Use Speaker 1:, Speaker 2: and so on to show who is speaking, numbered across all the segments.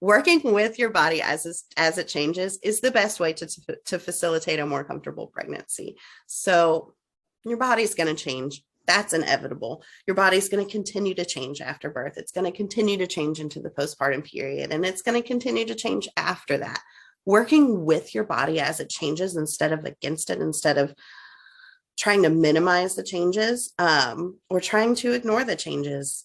Speaker 1: Working with your body as it changes is the best way to facilitate a more comfortable pregnancy. So your body's going to change. That's inevitable. Your body's going to continue to change after birth. It's going to continue to change into the postpartum period, and it's going to continue to change after that. Working with your body as it changes instead of against it, instead of trying to minimize the changes or trying to ignore the changes,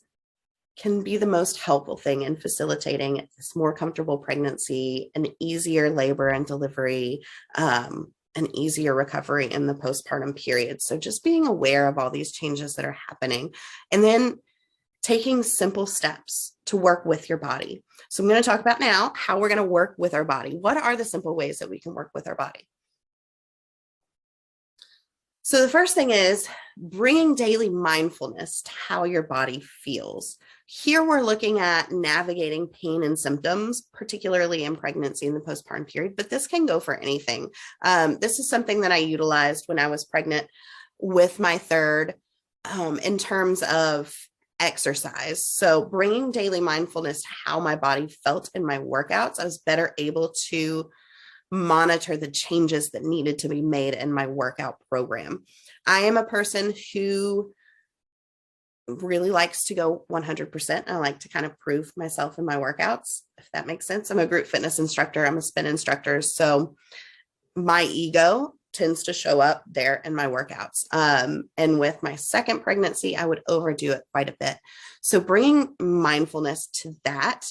Speaker 1: can be the most helpful thing in facilitating this more comfortable pregnancy, an easier labor and delivery, an easier recovery in the postpartum period. So just being aware of all these changes that are happening, and then taking simple steps to work with your body. So I'm going to talk about now how we're going to work with our body. What are the simple ways that we can work with our body? So the first thing is bringing daily mindfulness to how your body feels. Here we're looking at navigating pain and symptoms, particularly in pregnancy and the postpartum period, but this can go for anything. This is something that I utilized when I was pregnant with my third in terms of exercise. So bringing daily mindfulness to how my body felt in my workouts, I was better able to monitor the changes that needed to be made in my workout program. I am a person who really likes to go 100%. I like to kind of prove myself in my workouts, if that makes sense. I'm a group fitness instructor. I'm a spin instructor. So my ego tends to show up there in my workouts. And with my second pregnancy, I would overdo it quite a bit. So bringing mindfulness to that,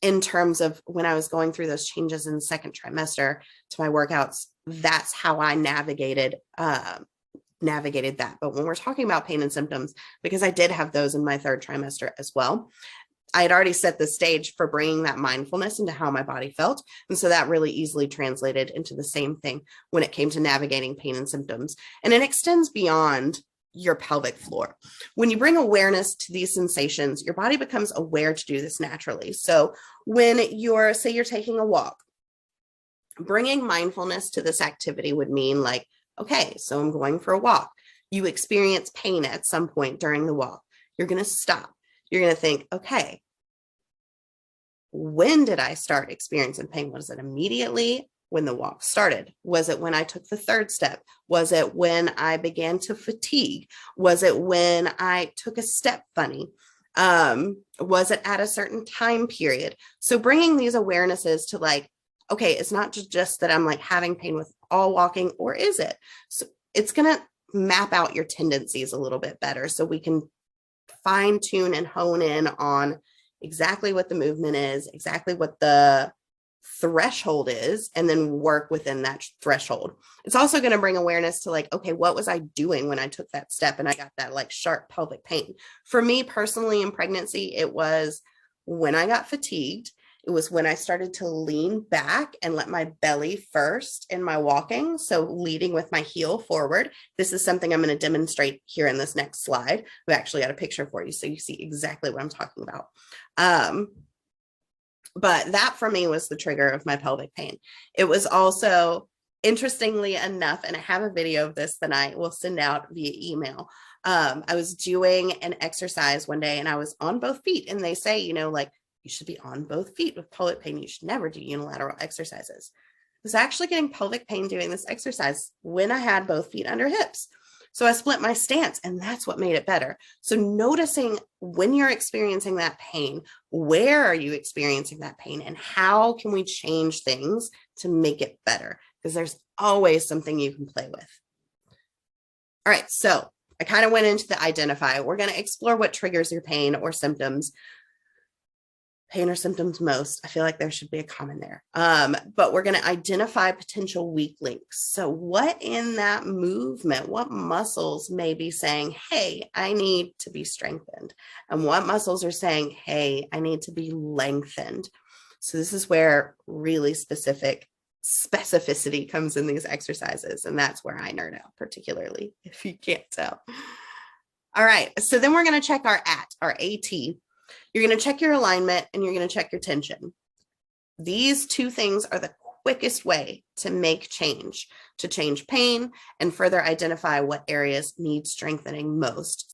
Speaker 1: in terms of when I was going through those changes in the second trimester to my workouts, that's how I navigated that. But when we're talking about pain and symptoms, because I did have those in my third trimester as well, I had already set the stage for bringing that mindfulness into how my body felt. And so that really easily translated into the same thing when it came to navigating pain and symptoms. And it extends beyond your pelvic floor. When you bring awareness to these sensations, your body becomes aware to do this naturally. So when you're taking a walk, bringing mindfulness to this activity would mean like, okay, so I'm going for a walk. You experience pain at some point during the walk. You're going to stop. You're going to think, okay, when did I start experiencing pain? Was it immediately when the walk started? Was it when I took the third step? Was it when I began to fatigue? Was it when I took a step funny? Was it at a certain time period? So bringing these awarenesses to like, okay, it's not just that I'm like having pain with all walking, or is it? So it's going to map out your tendencies a little bit better so we can fine tune and hone in on exactly what the movement is, exactly what the threshold is, and then work within that threshold. It's also going to bring awareness to like, okay, what was I doing when I took that step and I got that like sharp pelvic pain? For me personally in pregnancy, it was when I got fatigued. It was when I started to lean back and let my belly first in my walking. So leading with my heel forward. This is something I'm going to demonstrate here in this next slide. I've actually got a picture for you so you see exactly what I'm talking about. But that for me was the trigger of my pelvic pain. It was also, interestingly enough, and I have a video of this that I will send out via email. I was doing an exercise one day and I was on both feet, and they say, you know, like you should be on both feet with pelvic pain. You should never do unilateral exercises. I was actually getting pelvic pain doing this exercise when I had both feet under hips. So I split my stance, and that's what made it better. So noticing when you're experiencing that pain, where are you experiencing that pain, and how can we change things to make it better? Because there's always something you can play with. All right, so I kind of went into the identify. We're going to explore what triggers your pain or symptoms. Pain or symptoms most. I feel like there should be a comment there. But we're going to identify potential weak links. So what in that movement, what muscles may be saying, hey, I need to be strengthened? And what muscles are saying, hey, I need to be lengthened? So this is where really specificity comes in these exercises. And that's where I nerd out, particularly if you can't tell. All right. So then we're going to check our AT. You're going to check your alignment and you're going to check your tension. These two things are the quickest way to make change, to change pain and further identify what areas need strengthening most.